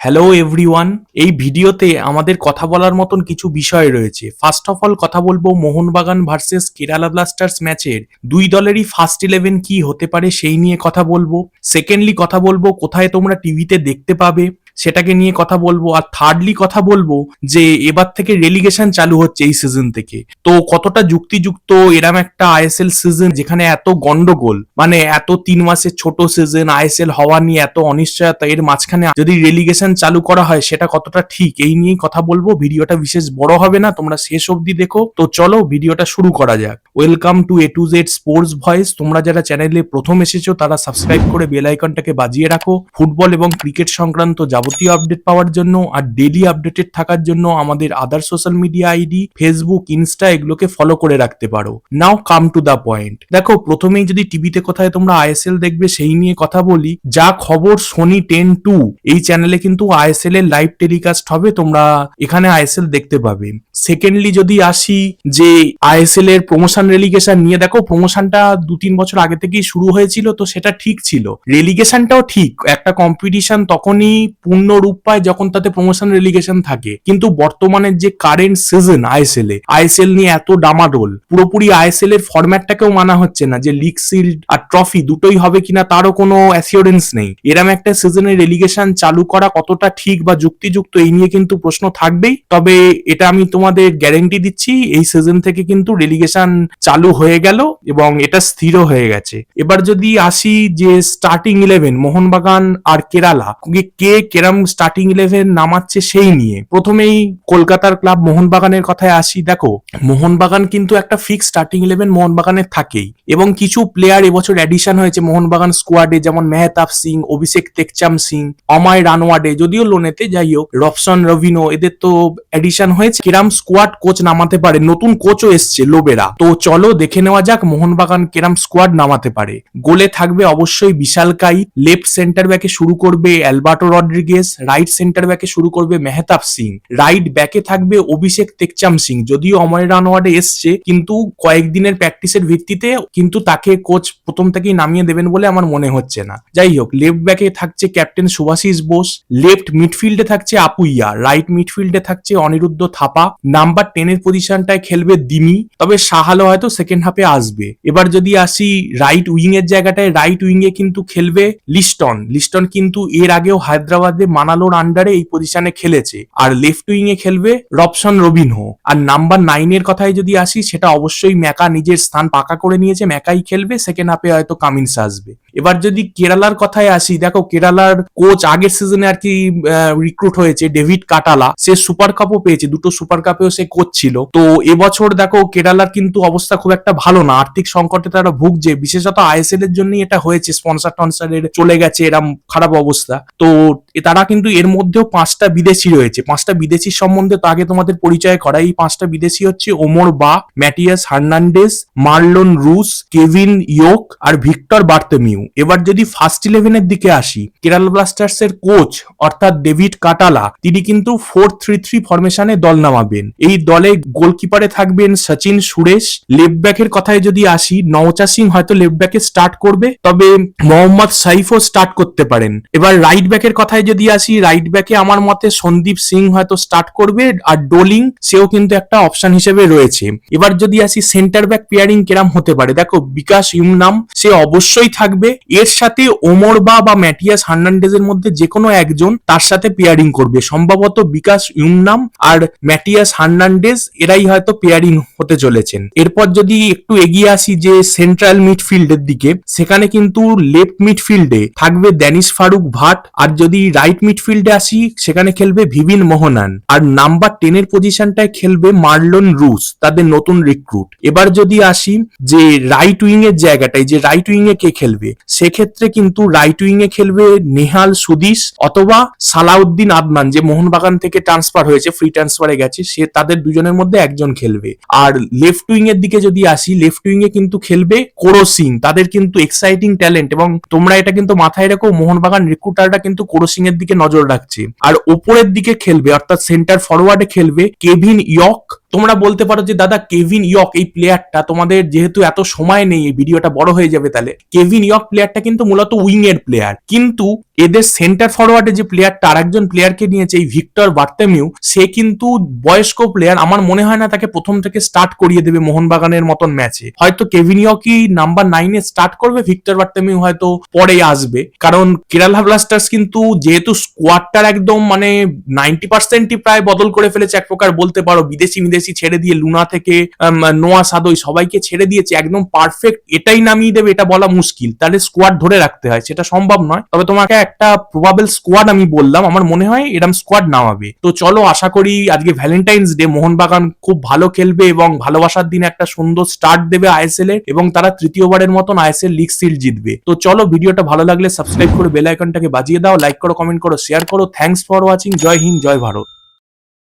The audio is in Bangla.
হ্যালো এভরিওয়ান, এই ভিডিওতে আমাদের কথা বলার মতন কিছু বিষয় রয়েছে। ফার্স্ট অফ অল কথা বলবো মোহনবাগান ভার্সেস কেরালা ব্লাস্টার্স ম্যাচের দুই দলেরই ফার্স্ট 11 কি হতে পারে সেই নিয়ে কথা বলবো। সেকেন্ডলি কথা বলবো কোথায় তোমরা টিভিতে দেখতে পাবে সেটাকে নিয়ে কথা বলবো। আর থার্ডলি কথা বলবো যে এবার থেকে রেলিগেশন চালু হচ্ছে এই সিজন থেকে, তো কতটা যুক্তিযুক্ত এরম একটা আইএসএল সিজন যেখানে এত গন্ডগোল, মানে এত 3 মাসের ছোট সিজন, আইএসএল হওয়া নিয়ে এত অনিশ্চয়তা, এর মাঝখানে যদি রেলিগেশন চালু করা হয় সেটা কতটা ঠিক, এই নিয়েই কথা বলবো। ভিডিওটা বিশেষ বড় হবে না, তোমরা শেষ অবধি দেখো। তো চলো ভিডিওটা শুরু করা যাক। Welcome to A to Z sports voice. তোমরা যারা চ্যানেলে প্রথম এসেছো তারা সাবস্ক্রাইব করে বেল আইকনটাকে বাজিয়ে রাখো ফুটবল এবং ক্রিকেট সংক্রান্ত যাবতীয় আপডেট পাওয়ার জন্য। আর ডেইলি আপডেটেড থাকার জন্য আমাদের আদার social media ID Facebook, Insta এগুলোকে ফলো করে রাখতে পারো। নাও কাম টু দা পয়েন্ট। দেখো, প্রথমেই যদি টিভিতে কোথায় তোমরা আইএসএল দেখবে সেই নিয়ে কথা বলি। যা খবর সোনি 10-2 এই চ্যানেলে কিন্তু আইএসএল এর লাইভ টেলিকাস্ট হবে, তোমরা এখানে আইএসএল দেখতে পাবে। সেকেন্ডলি যদি আসি যে আইএসএল এর প্রমোশন রেলিগেশন নিয়ে, দেখো প্রমোশনটা 2-3 বছর আগে থেকেই শুরু হয়েছিল, তো সেটা ঠিক ছিল। রেলিগেশনটাও ঠিক, একটা কম্পিটিশন তখনই পূর্ণ রূপ পায় যখন তাতে প্রমোশন রেলিগেশন থাকে। কিন্তু বর্তমানের যে কারেন্ট সিজন আইএসএল নিয়ে এত ডামাডোল, পুরোপুরি আইএসএল এর ফরম্যাটটাকেও মানা হচ্ছে না, যে লিগ শিল্ড আর ট্রফি দুটোই হবে কিনা তারও কোনো অ্যাসিওরেন্স নেই। এরম একটা সিজনের রেলিগেশন চালু করা কতটা ঠিক বা যুক্তিযুক্ত এই নিয়ে কিন্তু প্রশ্ন থাকবেই। তবে এটা আমি তোমাদের গ্যারেন্টি দিচ্ছি, এই সিজন থেকে কিন্তু রেলিগেশন চালু হয়ে গেল এবং এটা স্থির হয়ে গেছে। এবার যদি আসি যে স্টার্টিং 11 মোহনবাগান আর কেরালা, কে কেরাম স্টার্টিং 11 নামাচ্ছে সেই নিয়ে, প্রথমেই কলকাতার ক্লাব মোহনবাগানের কথায় আসি। দেখো, মোহনবাগান কিন্তু একটা ফিক্স স্টার্টিং 11 মোহনবাগানের থাকেই, এবং কিছু প্লেয়ার এবছর অ্যাডিশন হয়েছে মোহনবাগান স্কোয়াডে, যেমন মেহতাব সিং, অভিষেক টেকচাম সিং, অময় রানওয়াডে, যদিও লোনেতে, যাই হোক, রবসন রবিনো, এদের তো অ্যাডিশন হয়েছে। কেরাম স্কোয়াড কোচ নামাতে পারে, নতুন কোচও এসছে লোবেরা। তো চলো দেখে নেওয়া যাক মোহনবাগান কেরাম স্কোয়াড নামাতে পারে। গোলে থাকবে অবশ্যই বিশাল কাই, লেফট সেন্টার ব্যাকে শুরু করবে অ্যালবার্টো রড্রিগেজ, রাইট সেন্টার ব্যাকে শুরু করবে মেহতাব সিং, রাইট ব্যাকে থাকবে অভিষেক টেকচাম সিং। যদিও অময় রানওয়াডে এসছে, কিন্তু কয়েকদিনের প্র্যাকটিসের ভিত্তিতে কিন্তু তাকে কোচ প্রথম থেকেই নামিয়ে দেবেন বলে আমার মনে হচ্ছে না। যাই হোক, লেফট ব্যাকে থাকছে ক্যাপ্টেন সুভাশিস বোস, লেফট মিডফিল্ডে থাকছে আপুইয়া, রাইট মিডফিল্ডে থাকছে অনিরুদ্ধ থাপা, নাম্বার 10 এর পজিশনটায় খেলবে দিমি, তবে সাহালো হয়তো সেকেন্ড হাফে আসবে। এবার যদি আসি রাইট উইং এর জায়গাটায়, রাইট উইং এ কিন্তু খেলবে লিস্টন কিন্তু এর আগেও হায়দ্রাবাদে মানালোর আন্ডারে এই পজিশনে খেলেছে। আর লেফট উইং এ খেলবে রবসন রবিনহো। আর নাম্বার 9 এর কথায় যদি আসি, সেটা অবশ্যই ম্যাকা নিজের স্থান পাকা করে নিয়েছে, ম্যাকাই খেলবে, সেকেন্ড হাফে হয়তো কামিন্স আসবে। এবার যদি কেরালার কথায় আসি, দেখো কেরালার কোচ আগের সিজনে আর কি রিক্রুট হয়েছে ডেভিড কাটালা, সে সুপার কাপও পেয়েছে, দুটো সুপার কাপেও সে কোচ ছিল। তো এবছর দেখো কেরালার কিন্তু অবস্থা খুব একটা ভালো না, আর্থিক সংকটে তারা ভুগছে, বিশেষত আইএসএল এর জন্যই এটা হয়েছে, স্পন্সর টনসারের চলে গেছে, এরম খারাপ অবস্থা। তো তারা কিন্তু এর মধ্যেও 5টা বিদেশি রয়েছে। 5টা বিদেশির সম্বন্ধে তো আগে তোমাদের পরিচয় করা। এই 5টা বিদেশি হচ্ছে ওমর বা, ম্যাটিয়াস হার্নান্ডেজ, মার্লন রুস, কেভিন ইয়োক আর ভিক্টর বার্তেমিউ। এবার যদি ফার্স্ট 11 এর দিকে আসি, কেরালা ব্লাস্টার্স এর কোচ অর্থাৎ ডেভিড কাটালা, তিনি কিন্তু 4-3-3 ফরমেশনে দল নামাবেন। এই দলে গোলকিপারে থাকবেন সচিন সুরেশ। লেফট ব্যাকের কথায় যদি আসি, নওচা সিং হয়তো লেফট ব্যাকে স্টার্ট করবে, তবে মোহাম্মদ সাইফও স্টার্ট করতে পারেন। এবার রাইট ব্যাকের কথায় যদি আসি, রাইট ব্যাকে আমার মতে সন্দীপ সিং হয়তো স্টার্ট করবে, আর ডোলিং সেও কিন্তু একটা অপশন হিসেবে রয়েছে। এবার যদি আসি সেন্টার ব্যাক পেয়ারিং কেরাম হতে পারে, দেখো বিকাশ ইউমনাম সে অবশ্যই থাকবে, এর সাথে ওমর বা ম্যাটিয়াস হার্নান্ডেজের মধ্যে যে কোনো একজন তার সাথে পেয়ারিং করবে, সম্ভবত বিকাশ ইউমনাম আর ম্যাটিয়াস হার্নান্ডেজ এরাই হয়তো পেয়ারিং হতে চলেছেন। এরপর যদি একটু এগিয়ে আসি যে সেন্ট্রাল মিডফিল্ডের দিকে, সেখানে কিন্তু লেফট মিডফিল্ডে থাকবে ড্যানিশ ফারুক ভাট, আর যদি রাইট মিডফিল্ডে আসি সেখানে খেলবে ভিভিন মোহনান, আর নাম্বার 10 এর পজিশনটায় খেলবে মার্লন রুস, তাদের নতুন রিক্রুট। এবার যদি আসি যে রাইট উইং এর জায়গাটায়, যে রাইট উইং এ কে খেলবে, সেক্ষেত্রে কিন্তু রাইট উইং এ খেলবে নেহাল সুদিস অথবা সালাউদ্দিন আদনান, যে মোহনবাগান থেকে ট্রান্সফার হয়েছে, ফ্রি ট্রান্সফারে গেছে, সে তাদের দুজনের মধ্যে একজন খেলবে। আর লেফট উইং এর দিকে যদি আসি, লেফট উইং এ কিন্তু খেলবে কোরো সিং, তাদের কিন্তু এক্সাইটিং ট্যালেন্ট, এবং তোমরা এটা কিন্তু মাথায় রেখো, মোহনবাগান রিক্রুটারটা কিন্তু কোরো সিং এর দিকে নজর রাখছে। আর ওপরের দিকে খেলবে অর্থাৎ সেন্টার ফরওয়ার্ডে খেলবে কেভিন ইয়ক, তোমরা বলতে পারো যে দাদা কেভিন ইয়ক এই প্লেয়ারটা, তোমাদের যেহেতু এত সময় নেই এই ভিডিওটা বড় হয়ে যাবে, তাহলে কেভিন ইয়ক প্লেয়ারটা কিন্তু মূলত উইং এর প্লেয়ার, কিন্তু এদের সেন্টার ফরওয়ার্ডে যে প্লেয়ারটা আরেকজন প্লেয়ারকে নিয়েছে এই ভিক্টর বার্তেমিউ, সে কিন্তু বয়স্ক প্লেয়ার, আমার মনে হয় না তাকে প্রথম থেকে স্টার্ট করিয়ে দেবে মোহনবাগানের মতন ম্যাচে। হয়তো কেভিন ইয়কি নাম্বার 9-এ স্টার্ট করবে, ভিক্টর বার্তেমিউ হয়তো পরে আসবে, কারণ কেরালা ব্লাস্টার্স কিন্তু যেহেতু স্কোয়াডটার একদম মানে 90%ই প্রায় বদল করে ফেলেছে এক প্রকার বলতে পারো, বিদেশি ছেড়ে দিয়ে লুনা থেকে নোয়া সাদই সবাইকে ছেড়ে দিয়েছে, একদম পারফেক্ট এটাই নামিয়ে দেবে এটা বলা মুশকিল, তাহলে স্কোয়াড ধরে রাখতে হয়, সেটা সম্ভব নয়। তবে তোমাকে একটা প্রবাবল স্কোয়াড আমি বললাম, আমার মনে হয় এরকম স্কোয়াড নামাবে। তো চলো আশা করি আজকে ভ্যালেন্টাইন্স ডে, মোহনবাগান খুব ভালো খেলবে এবং ভালোবাসার দিনে একটা সুন্দর স্টার্ট দেবে আইএসএল এর, এবং তারা তৃতীয়বারের মতন আইএসএল লিগ সিল জিতবে। তো চলো ভিডিওটা ভালো লাগলে সাবস্ক্রাইব করে বেল আইকনটাকে বাজিয়ে দাও, লাইক করো, কমেন্ট করো, শেয়ার করো। Thanks for watching. জয় হিন্দ, জয় ভারত।